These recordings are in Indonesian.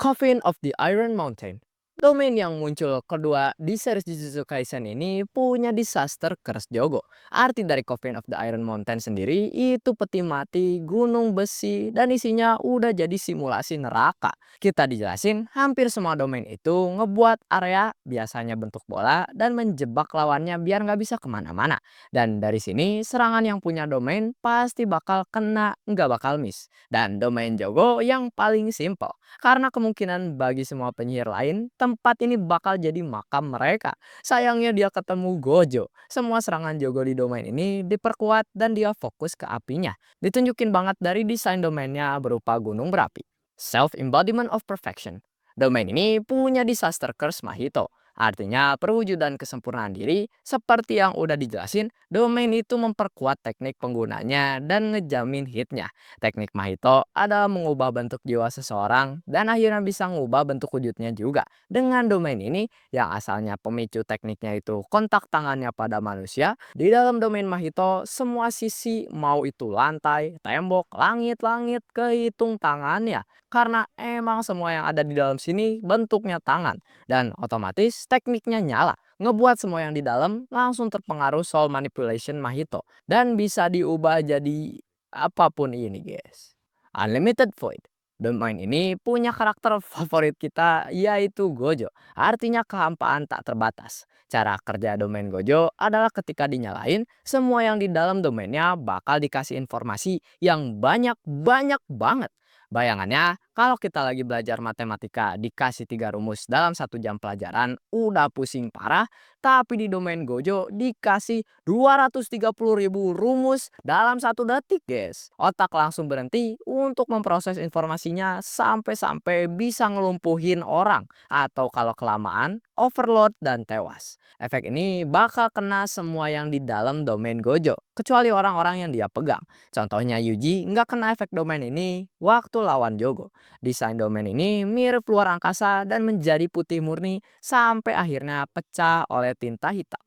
Coffin of the Iron Mountain. Domain yang muncul kedua di series Jujutsu Kaisen ini punya disaster curse Jogo. Arti dari Coffin of the Iron Mountain sendiri itu peti mati, gunung besi, dan isinya udah jadi simulasi neraka. Kita dijelasin hampir semua domain itu ngebuat area biasanya bentuk bola dan menjebak lawannya biar nggak bisa kemana-mana. Dan dari sini serangan yang punya domain pasti bakal kena, nggak bakal miss. Dan domain Jogo yang paling simple karena kemungkinan bagi semua penyihir lain, tempat ini bakal jadi makam mereka. Sayangnya dia ketemu Gojo. Semua serangan Jogo di domain ini diperkuat dan dia fokus ke apinya. Ditunjukin banget dari desain domainnya berupa gunung berapi. Self-embodiment of perfection. Domain ini punya disaster curse Mahito. Artinya perwujudan kesempurnaan diri seperti yang udah dijelasin, domain itu memperkuat teknik penggunanya dan ngejamin hitnya. Teknik Mahito adalah mengubah bentuk jiwa seseorang dan akhirnya bisa mengubah bentuk wujudnya juga. Dengan domain ini yang asalnya pemicu tekniknya itu kontak tangannya pada manusia, di dalam domain Mahito semua sisi mau itu lantai, tembok, langit-langit kehitung tangannya. Karena emang semua yang ada di dalam sini bentuknya tangan dan otomatis tekniknya nyala. Ngebuat semua yang di dalam langsung terpengaruh soul manipulation Mahito dan bisa diubah jadi apapun ini guys. Unlimited Void. Domain ini punya karakter favorit kita yaitu Gojo. Artinya kehampaan tak terbatas. Cara kerja domain Gojo adalah ketika dinyalain, semua yang di dalam domainnya bakal dikasih informasi yang banyak-banyak banget. Bayangannya, kalau kita lagi belajar matematika dikasih 3 rumus dalam 1 jam pelajaran, udah pusing parah, tapi di domain Gojo dikasih 230.000 rumus dalam 1 detik guys. Otak langsung berhenti untuk memproses informasinya sampai-sampai bisa ngelumpuhin orang. Atau kalau kelamaan, overload dan tewas. Efek ini bakal kena semua yang di dalam domain Gojo. Kecuali orang-orang yang dia pegang. Contohnya Yuji nggak kena efek domain ini waktu lawan Jogo. Desain domain ini mirip luar angkasa dan menjadi putih murni sampai akhirnya pecah oleh tinta hitam.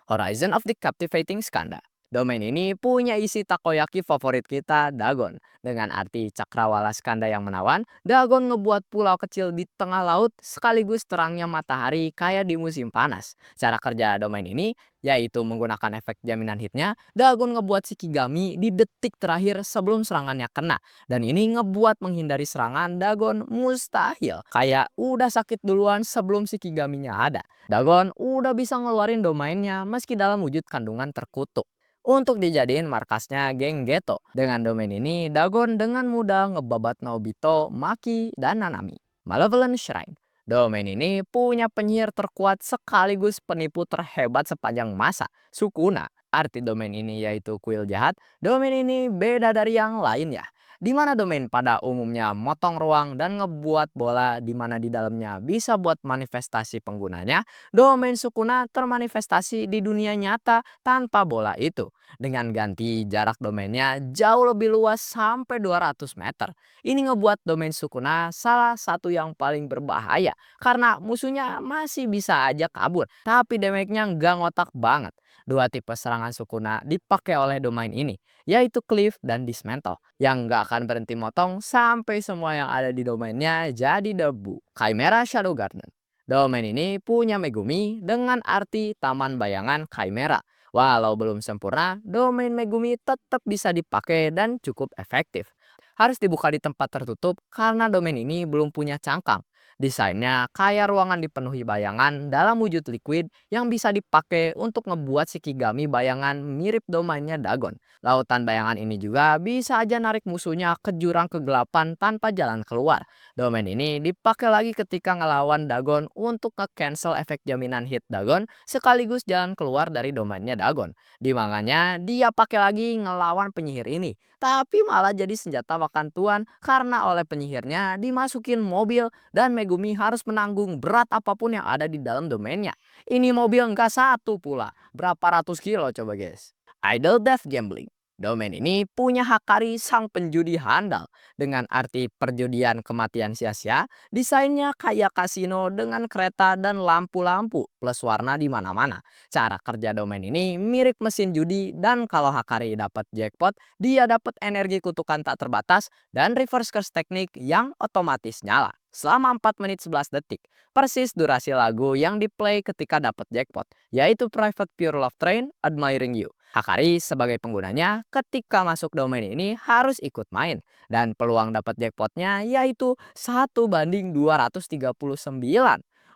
Horizon of the Captivating Skanda. Domain ini punya isi takoyaki favorit kita, Dagon. Dengan arti cakrawala skanda yang menawan, Dagon ngebuat pulau kecil di tengah laut sekaligus terangnya matahari kayak di musim panas. Cara kerja domain ini yaitu menggunakan efek jaminan hitnya, Dagon ngebuat Shikigami di detik terakhir sebelum serangannya kena. Dan ini ngebuat menghindari serangan Dagon mustahil. Kayak udah sakit duluan sebelum Shikigaminya ada. Dagon udah bisa ngeluarin domainnya meski dalam wujud kandungan terkutuk. Untuk dijadiin markasnya geng Geto. Dengan domain ini, Dagon dengan mudah ngebabat Naobito, Maki, dan Nanami. Malevolent Shrine. Domain ini punya penyihir terkuat sekaligus penipu terhebat sepanjang masa, Sukuna. Arti domain ini yaitu kuil jahat. Domain ini beda dari yang lain ya. Di mana domain pada umumnya motong ruang dan ngebuat bola di mana di dalamnya bisa buat manifestasi penggunanya, domain Sukuna termanifestasi di dunia nyata tanpa bola itu. Dengan ganti jarak domainnya jauh lebih luas sampai 200 meter. Ini ngebuat domain Sukuna salah satu yang paling berbahaya karena musuhnya masih bisa aja kabur, tapi damage-nya nggak ngotak banget. Dua tipe serangan Sukuna dipakai oleh domain ini, yaitu Cleave dan Dismantle, yang nggak akan berhenti motong sampai semua yang ada di domainnya jadi debu. Chimera Shadow Garden. Domain ini punya Megumi dengan arti taman bayangan Chimera. Walau belum sempurna, domain Megumi tetap bisa dipakai dan cukup efektif. Harus dibuka di tempat tertutup karena domain ini belum punya cangkang. Desainnya kayak ruangan dipenuhi bayangan dalam wujud liquid yang bisa dipakai untuk ngebuat Shikigami bayangan mirip domainnya Dagon. Lautan bayangan ini juga bisa aja narik musuhnya ke jurang kegelapan tanpa jalan keluar. Domain ini dipakai lagi ketika ngelawan Dagon untuk nge-cancel efek jaminan hit Dagon sekaligus jalan keluar dari domainnya Dagon. Di makanya dia pakai lagi ngelawan penyihir ini. Tapi malah jadi senjata makan tuan karena oleh penyihirnya dimasukin mobil dan Megumi harus menanggung berat apapun yang ada di dalam domainnya. Ini mobil nggak satu pula, berapa ratus kilo coba guys. Idle Death Gambling. Domain ini punya Hakari sang penjudi handal dengan arti perjudian kematian sia-sia, desainnya kayak kasino dengan kereta dan lampu-lampu plus warna di mana-mana. Cara kerja domain ini mirip mesin judi dan kalau Hakari dapat jackpot, dia dapat energi kutukan tak terbatas dan reverse curse teknik yang otomatis nyala selama 4 menit 11 detik. Persis durasi lagu yang di-play ketika dapat jackpot, yaitu Private Pure Love Train Admiring You. Hakari sebagai penggunanya ketika masuk domain ini harus ikut main dan peluang dapat jackpotnya yaitu 1 banding 239.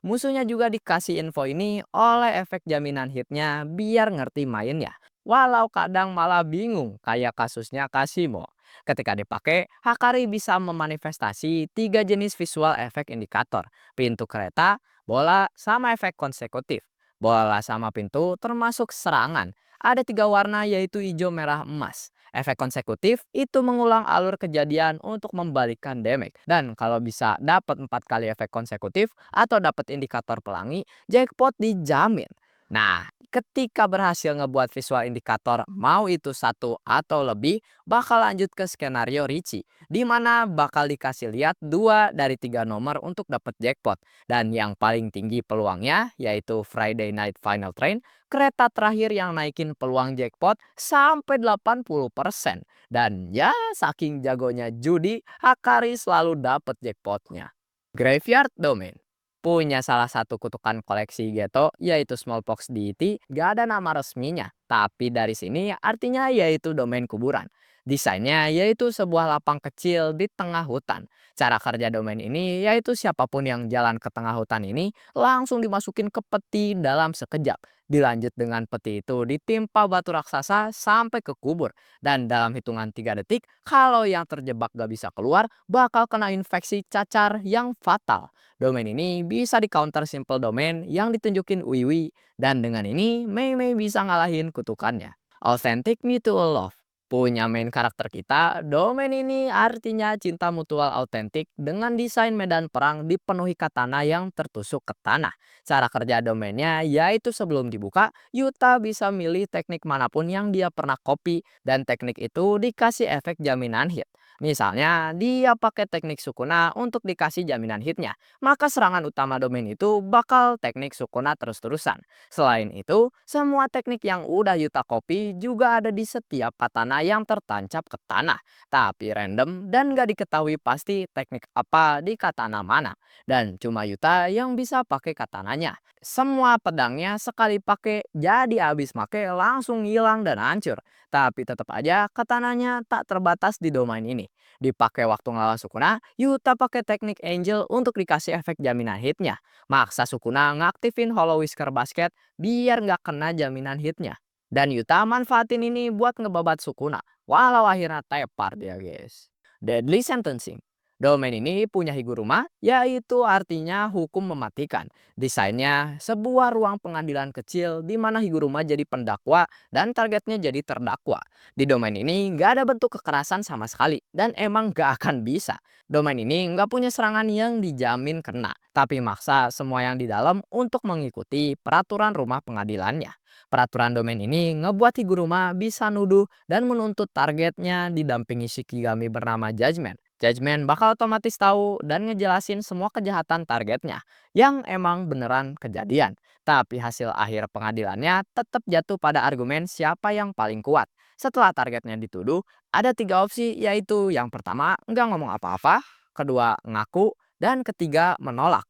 Musuhnya juga dikasih info ini oleh efek jaminan hitnya biar ngerti mainnya. Walau kadang malah bingung kayak kasusnya Kasimo. Ketika dipakai, Hakari bisa memanifestasi 3 jenis visual efek indikator. Pintu kereta, bola, sama efek konsekutif. Bola sama pintu termasuk serangan. Ada 3 warna yaitu hijau, merah, emas. Efek konsekutif itu mengulang alur kejadian untuk membalikkan damage. Dan kalau bisa dapat 4 kali efek konsekutif atau dapat indikator pelangi, jackpot dijamin. Nah, ketika berhasil ngebuat visual indikator mau itu satu atau lebih, bakal lanjut ke skenario Ricci, di mana bakal dikasih lihat 2 dari 3 nomor untuk dapat jackpot. Dan yang paling tinggi peluangnya yaitu Friday Night Final Train, kereta terakhir yang naikin peluang jackpot sampai 80%. Dan ya saking jagonya judi, Hakari selalu dapat jackpotnya. Graveyard Domain punya salah satu kutukan koleksi Geto yaitu Smallpox Deity, gak ada nama resminya. Tapi dari sini artinya yaitu domain kuburan. Desainnya yaitu sebuah lapang kecil di tengah hutan. Cara kerja domain ini yaitu siapapun yang jalan ke tengah hutan ini langsung dimasukin ke peti dalam sekejap. Dilanjut dengan peti itu ditimpa batu raksasa sampai ke kubur. Dan dalam hitungan 3 detik, kalau yang terjebak gak bisa keluar, bakal kena infeksi cacar yang fatal. Domain ini bisa di counter simple domain yang ditunjukin Wiwi. Dan dengan ini, Mei Mei bisa ngalahin kutukannya. Authentic Mutual Love punya main karakter kita, domain ini artinya cinta mutual autentik dengan desain medan perang dipenuhi katana yang tertusuk ke tanah. Cara kerja domainnya yaitu sebelum dibuka, Yuta bisa milih teknik manapun yang dia pernah copy dan teknik itu dikasih efek jaminan hit. Misalnya, dia pakai teknik Sukuna untuk dikasih jaminan hitnya, maka serangan utama domain itu bakal teknik Sukuna terus-terusan. Selain itu, semua teknik yang udah Yuta copy juga ada di setiap katana yang tertancap ke tanah, tapi random dan gak diketahui pasti teknik apa di katana mana. Dan cuma Yuta yang bisa pakai katananya. Semua pedangnya sekali pakai jadi habis make langsung hilang dan hancur. Tapi tetap aja katananya tak terbatas di domain ini. Dipakai waktu ngelawan Sukuna, Yuta pakai teknik Angel untuk dikasih efek jaminan hitnya. Maksa Sukuna ngaktifin Hollow Whisker Basket biar nggak kena jaminan hitnya. Dan Yuta manfaatin ini buat ngebabat Sukuna. Walau akhirnya tepar dia guys. Deadly Sentencing. Domain ini punya Higuruma, yaitu artinya hukum mematikan. Desainnya sebuah ruang pengadilan kecil di mana Higuruma jadi pendakwa dan targetnya jadi terdakwa. Di domain ini nggak ada bentuk kekerasan sama sekali dan emang nggak akan bisa. Domain ini nggak punya serangan yang dijamin kena, tapi maksa semua yang di dalam untuk mengikuti peraturan rumah pengadilannya. Peraturan domain ini ngebuat Higuruma bisa nuduh dan menuntut targetnya didampingi Shikigami bernama Judgment. Judgment bakal otomatis tahu dan ngejelasin semua kejahatan targetnya yang emang beneran kejadian. Tapi hasil akhir pengadilannya tetap jatuh pada argumen siapa yang paling kuat. Setelah targetnya dituduh, ada 3 opsi yaitu yang pertama nggak ngomong apa-apa, kedua ngaku, dan ketiga menolak.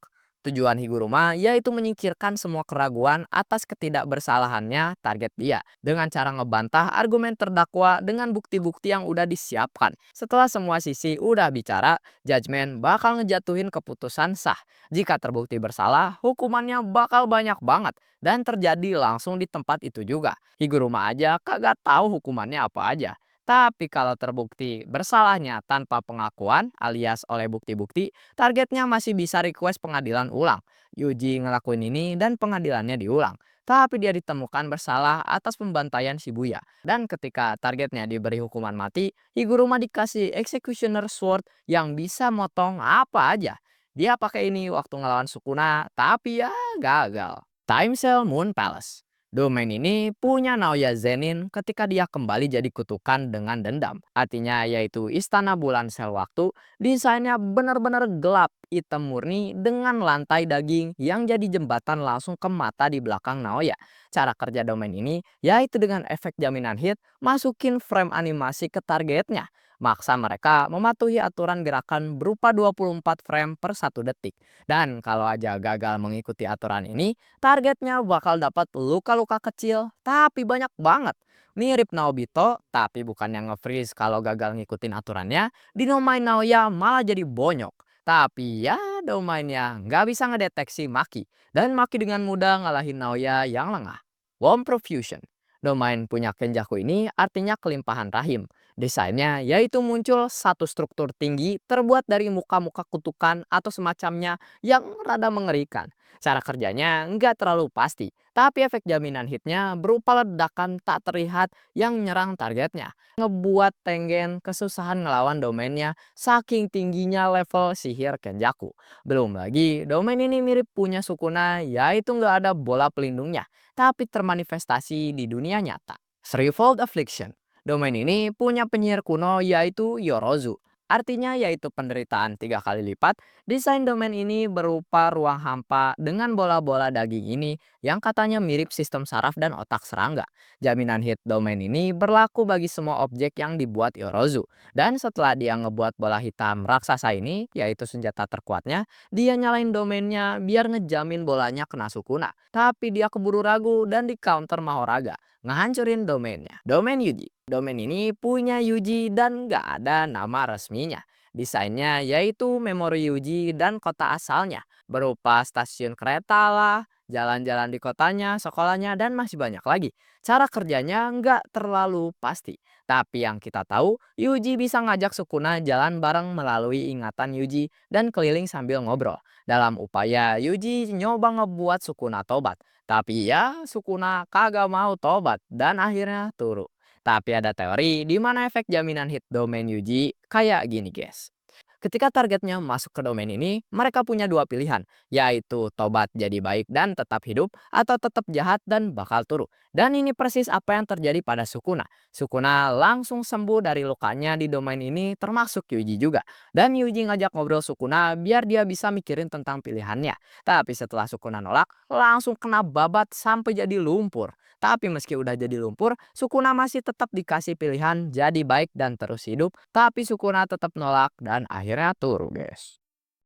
Tujuan Higuruma yaitu menyingkirkan semua keraguan atas ketidakbersalahannya target dia dengan cara ngebantah argumen terdakwa dengan bukti-bukti yang udah disiapkan. Setelah semua sisi udah bicara, Judgment bakal ngejatuhin keputusan sah. Jika terbukti bersalah, hukumannya bakal banyak banget dan terjadi langsung di tempat itu juga. Higuruma aja kagak tahu hukumannya apa aja. Tapi kalau terbukti bersalahnya tanpa pengakuan alias oleh bukti-bukti, targetnya masih bisa request pengadilan ulang. Yuji ngelakuin ini dan pengadilannya diulang. Tapi dia ditemukan bersalah atas pembantaian Shibuya. Dan ketika targetnya diberi hukuman mati, Higuruma dikasih Executioner Sword yang bisa motong apa aja. Dia pakai ini waktu ngelawan Sukuna, tapi ya gagal. Time Cell Moon Palace. Domain ini punya Naoya Zenin ketika dia kembali jadi kutukan dengan dendam. Artinya yaitu istana bulan sel waktu, desainnya benar-benar gelap, hitam murni dengan lantai daging yang jadi jembatan langsung ke mata di belakang Naoya. Cara kerja domain ini yaitu dengan efek jaminan hit, masukin frame animasi ke targetnya. Maksa mereka mematuhi aturan gerakan berupa 24 frame per 1 detik. Dan kalau aja gagal mengikuti aturan ini, targetnya bakal dapat luka-luka kecil tapi banyak banget. Mirip Naobito, tapi bukan yang nge-freeze kalau gagal ngikutin aturannya, di domain Naoya malah jadi bonyok. Tapi ya domainnya nggak bisa ngedeteksi Maki, dan Maki dengan mudah ngalahin Naoya yang lengah. Warm Profusion. Domain punya Kenjaku ini artinya kelimpahan rahim. Desainnya yaitu muncul satu struktur tinggi terbuat dari muka-muka kutukan atau semacamnya yang rada mengerikan. Cara kerjanya nggak terlalu pasti, tapi efek jaminan hitnya berupa ledakan tak terlihat yang menyerang targetnya. Ngebuat Tengen kesusahan ngelawan domainnya saking tingginya level sihir Kenjaku. Belum lagi, domain ini mirip punya Sukuna yaitu nggak ada bola pelindungnya, tapi termanifestasi di dunia nyata. Threefold Affliction. Domain ini punya penyihir kuno yaitu Yorozu. Artinya yaitu penderitaan 3 kali lipat. Desain domain ini berupa ruang hampa dengan bola-bola daging ini yang katanya mirip sistem saraf dan otak serangga. Jaminan hit domain ini berlaku bagi semua objek yang dibuat Yorozu. Dan setelah dia ngebuat bola hitam raksasa ini, yaitu senjata terkuatnya, dia nyalain domainnya biar ngejamin bolanya kena Sukuna. Tapi dia keburu ragu dan di counter Mahoraga, ngehancurin domainnya. Domain Yuji. Domain ini punya Yuji dan nggak ada nama resminya. Desainnya yaitu memori Yuji dan kota asalnya, berupa stasiun kereta lah, jalan-jalan di kotanya, sekolahnya, dan masih banyak lagi. Cara kerjanya nggak terlalu pasti. Tapi yang kita tahu, Yuji bisa ngajak Sukuna jalan bareng melalui ingatan Yuji dan keliling sambil ngobrol. Dalam upaya Yuji nyoba ngebuat Sukuna tobat. Tapi ya Sukuna kagak mau tobat dan akhirnya turu. Tapi ada teori di mana efek jaminan hit domain Yuji kayak gini guys. Ketika targetnya masuk ke domain ini, mereka punya dua pilihan, yaitu tobat jadi baik dan tetap hidup, atau tetap jahat dan bakal turu. Dan ini persis apa yang terjadi pada Sukuna. Sukuna langsung sembuh dari lukanya di domain ini, termasuk Yuji juga. Dan Yuji ngajak ngobrol Sukuna biar dia bisa mikirin tentang pilihannya. Tapi setelah Sukuna nolak, langsung kena babat sampai jadi lumpur. Tapi meski udah jadi lumpur, Sukuna masih tetap dikasih pilihan jadi baik dan terus hidup. Tapi Sukuna tetap nolak dan akhirnya turu guys.